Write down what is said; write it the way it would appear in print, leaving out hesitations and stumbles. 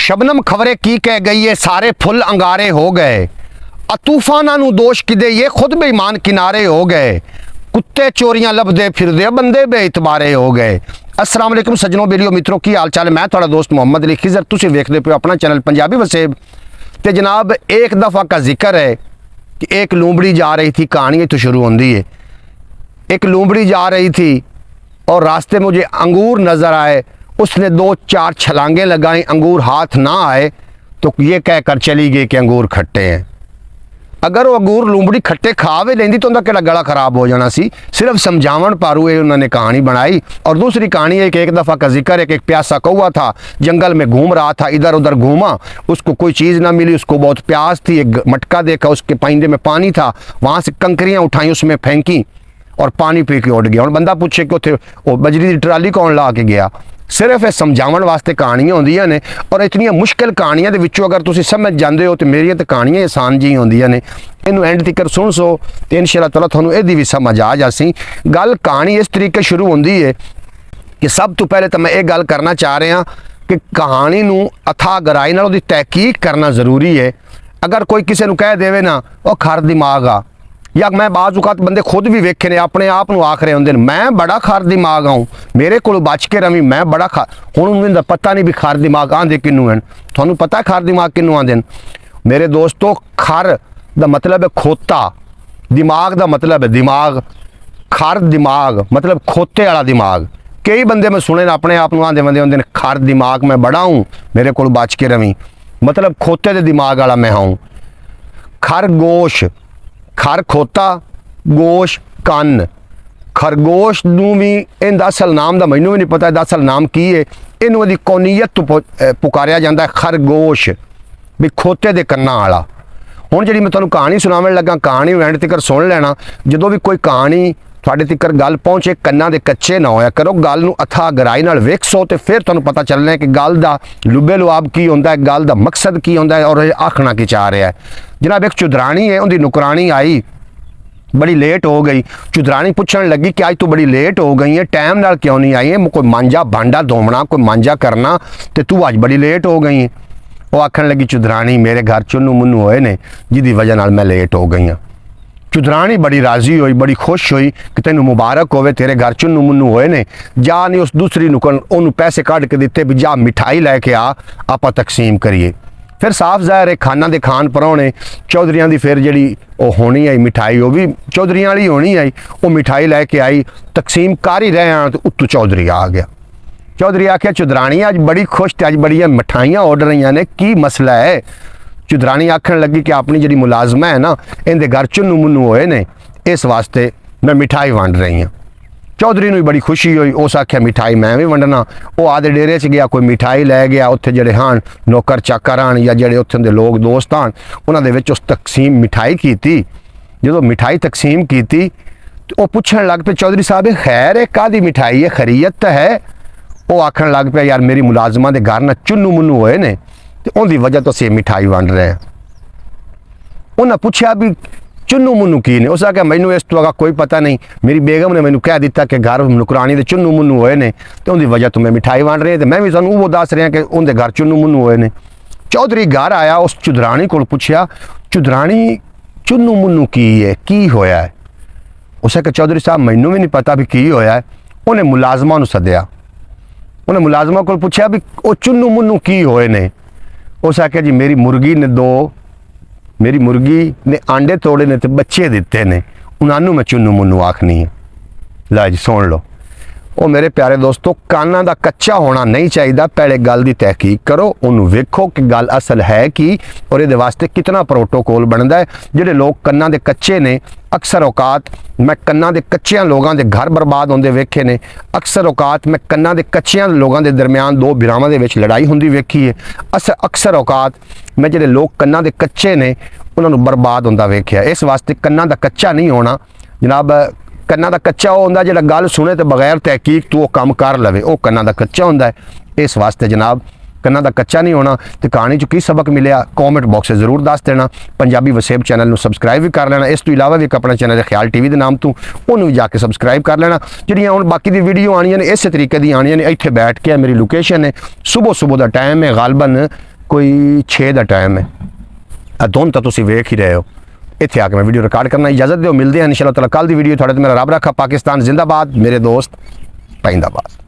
शबनम खबरे की कह गई है, सारे फुल अंगारे हो गए। तूफाना नू दोष किदे, ये खुद बेईमान किनारे हो गए। कुत्ते चोरियां लभदे फिरदे, बंदे बेइतबारे हो गए। अस्सलाम वालेकुम सज्जनों, बेलियो मित्रों, की हाल चाल है? मैं थोड़ा दोस्त मोहम्मद अली खिजर, तुसीं वेखदे पे अपना चैनल पंजाबी वसेब। तो जनाब एक दफ़ा का जिक्र है कि एक लूंबड़ी जा रही थी, कहानी तो शुरू होती है। एक लूंबड़ी जा रही थी और रास्ते में मुझे अंगूर नज़र आए। उसने 2-4 छलांगे लगाई, अंगूर हाथ ना आए तो ये कहकर चली गई कि अंगूर खट्टे हैं। अगर वो अंगूर लूंबड़ी खट्टे खा भी लेंदी तो उनका केड़ा गला खराब हो जाना सी। सिर्फ समझावन पारू ये उन्होंने कहानी बनाई। और दूसरी कहानी है कि एक दफ़ा का जिक्र है कि एक प्यासा कौवा था, जंगल में घूम रहा था, इधर उधर घूमा, उसको कोई चीज़ ना मिली, उसको बहुत प्यास थी। एक मटका देखा, उसके पाइंदे में पानी था, वहाँ से कंकरियाँ उठाई, उसमें फेंकी और पानी पी के उड़ गया। और बंदा पूछे कि उसे वो बजरी की ट्राली कौन ला के गया। सिर्फ ये समझावन वास्ते कहानियां होंदियां ने। और इतनी मुश्किल कहानियां दे विचों अगर तुसीं समझ जाते हो तो मेरियां तो कहानियां आसान जी होंदियां ने। इनू एंड तक सुन सो तो इंशाअल्लाह ताला तुहानूं इहदी भी समझ आ जासी। गल कहानी इस तरीके शुरू होंदी है कि सब तो पहले तो मैं ये गल करना चाह रहा कि कहानी नूं अथाह गहराई नाल उहदी तहकीक करना ज़रूरी है। अगर कोई किसी नूं कह देवे ना वो खर दिमाग आ, या मैं बाज़ औकात बंदे खुद भी वेखे ने अपने आप को आख रहे होंगे मैं बड़ा खार दिमाग आऊँ, मेरे को बच के रवी, मैं बड़ा खार। हुण उन्हें पता नहीं भी खार दिमाग आंदे किनू हैं। तुहानूं पता है खार दिमाग किनू आंदे? मेरे दोस्तों, खर दा मतलब है खोता, दिमाग दा मतलब है दिमाग। खर दिमाग मतलब खोते वाला दिमाग। कई बंदे मैं सुने अपने आप को आंदे बंदे होंगे खर दिमाग, मैं बड़ा हूँ, मेरे को बच के रवी, मतलब खोते दे दिमाग वाला मैं हूँ। खरगोश, खर खोता, गोश कन। खरगोश नूं भी इनका असल नाम का मैनू भी नहीं पता, असल नाम की है। इनू दी कौनीयत तो पुकारिया जाता है खरगोश, भी खोते दे कन्ना वाला। हुण जिहड़ी मैं तुहानूं कहानी सुनावन लगा, कहानी एंड तक सुन लेना। जदों भी कोई कहानी तुहाडे तक गल पहुँचे, कन्ना दे कच्चे ना होया करो, गल नूं अथाह गहराई नाल वेखसो तो फिर तुहानूं पता चलना है कि गल दा लुबे लुआब की होंदा है, गल दा मकसद की होंदा है और आखना की चाह रहा है। जनाब एक चुदरानी है, उनकी नुकरानी आई, बड़ी लेट हो गई। चुदरानी पूछण लगी कि आज तू बड़ी लेट हो गई है, टाइम नाल क्यों नहीं आई है? कोई मांझा भांडा धोवना, कोई मांझा करना, तो तू अज बड़ी लेट हो गई है। वो आखन लगी चुदरानी मेरे घर चुन्नू मुन्नू होए ने जिहदी वजह नाल मैं लेट हो गई हाँ। चुदरानी बड़ी राजी हुई, बड़ी खुश हुई कि तेनू मुबारक होवे, तेरे घर चुन्नू मुन्नू होए ने। जा नहीं उस दूसरी नुकन उन्होंने पैसे कढ़ के दिते भी जा मिठाई लैके आ, आपां तकसीम करिए। फिर साफ ज़ाहिर है खाना दे खान परौने चौधरियां दी फिर जी होनी आई मिठाई, वो भी चौधरियां वाली होनी आई। वो मिठाई लैके आई, तकसीम कर ही रहे हैं तो उत्तू चौधरी आ गया। चौधरी आख्या चुदरानी अज बड़ी खुश थे, अज बड़िया मिठाइयाँ उड़ रही ने, की मसला है? चुदरानी आखन लगी कि अपनी जी मुलाजमा है ना, इनके घर चुन्नू मुन्नू होए ने, इस वास्ते मैं मिठाई वंड रही हाँ। चौधरी नूं बड़ी खुशी हुई, उस आख्या मिठाई मैं भी वंडना। वो आदे डेरे च गया, कोई मिठाई लै गया, उत्थे जड़े हाँ नौकर चाकर आन या जड़े उत्थे दे लोग दोस्त आन, उन्होंने विच उस तकसीम मिठाई की। जो मिठाई तकसीम की तो वो पुछण लग पे चौधरी साहब खैर है कादी मिठाई है, खरीयत तो है? वो आखन लग पे यार मेरी मुलाजमा के घर ना चुन्नू मुन्नू होए ने तो उनकी वजह तो असीं मिठाई वंड रहे हैं। उन्हें पूछा भी चुन्नू मुन्नू की ने? उस आख्या मैनू इस तो अगा कोई पता नहीं, मेरी बेगम ने मैनू कह दिता कि घर नुकरानी के चुन्नू मुन्नू होए ने तो उनकी वजह तो मैं मिठाई वंड रही, तो मैं भी तुहानूं वो दस रहा कि उनके घर चुन्नू मुन्नू होए ने। चौधरी घर आया, उस चुदरानी को पूछया चुदरानी चुन्नू मुन्नू की है, की होया है? उस आख्या चौधरी साहब मैनू भी नहीं पता भी की होया है। उन्हें मुलाजमा नूं सद्या, उन्हें मुलाजमा को पूछा भी वो चुन्नू मुन्नू की होए ने? उस आख्या जी मेरी मुर्गी ने आंडे तोड़े ने तो बच्चे दिते ने, उन्होंने मैं चुन्नू मुन्नू आखनी है। ला जी सुन लो। वो मेरे प्यारे दोस्तों, काना का कच्चा होना नहीं चाहिए, पहले गल की तहकीक करो, उन्होंने वेखो कि गल असल है कि और ये वास्ते कितना प्रोटोकॉल बनता है। जोड़े लोग कन्ना के कच्चे ने, अक्सर औकात मैं कन्ना के कच्चियां लोगों के घर बर्बाद होंदे वेखे ने। अक्सर औकात मैं कन्ना के कच्चियां लोगों के दरम्यान दो बिरावां दे विच लड़ाई होंदी वेखी है। अक्सर औकात मैं जोड़े लोग कन्ना के कच्चे ने उन्होंने बर्बाद होंदा वेख्या। इस वास्ते कन्ना का कच्चा नहीं होना जनाब। कन्ना का कच्चा वो होंदा जिहड़ा गल सुने तो बगैर तहकीक तो वो काम कर लवे, वो कन्ना का कच्चा होंदा है। इस वास्ते जनाब कन्ना का कच्चा नहीं होना। तो कहानी चो की सबक मिलया कॉमेंट बॉक्स में जरूर दस देना। पंजाबी वसेब चैनल में सबसक्राइब भी कर लेना। इस तो इलावा भी एक अपना चैनल है ख्याल टीवी के नाम तो उन्होंने भी जाके सबसक्राइब कर लेना। जिहड़ियां हुण बाकी दी वीडियो आनियां ने इस तरीके दी आनियां ने। इत्थे बैठ के मेरी लोकेशन है, सुबह सुबह का टाइम है, गालबन कोई 6 ਦਾ ਟਾਈਮ ਹੈ। ਆ ਦੋਨ ਤਾਂ ਤੁਸੀਂ ਵੇਖ ਹੀ ਰਹੇ ਹੋ। ਇੱਥੇ ਆ ਕੇ ਮੈਂ ਵੀਡੀਓ ਰਿਕਾਰਡ ਕਰਨਾ, ਇਜਾਜ਼ਤ ਦਿਓ, ਮਿਲਦੇ ਹਾਂ ਇਨਸ਼ਾਅੱਲਾ ਤਾਲਾ ਕੱਲ ਦੀ ਵੀਡੀਓ ਤੁਹਾਡੇ ਤੇ। ਮੇਰਾ ਰੱਬ ਰੱਖਾ। ਪਾਕਿस्तान जिंदाबाद, मेरे दोस्त पाइंदाबाद।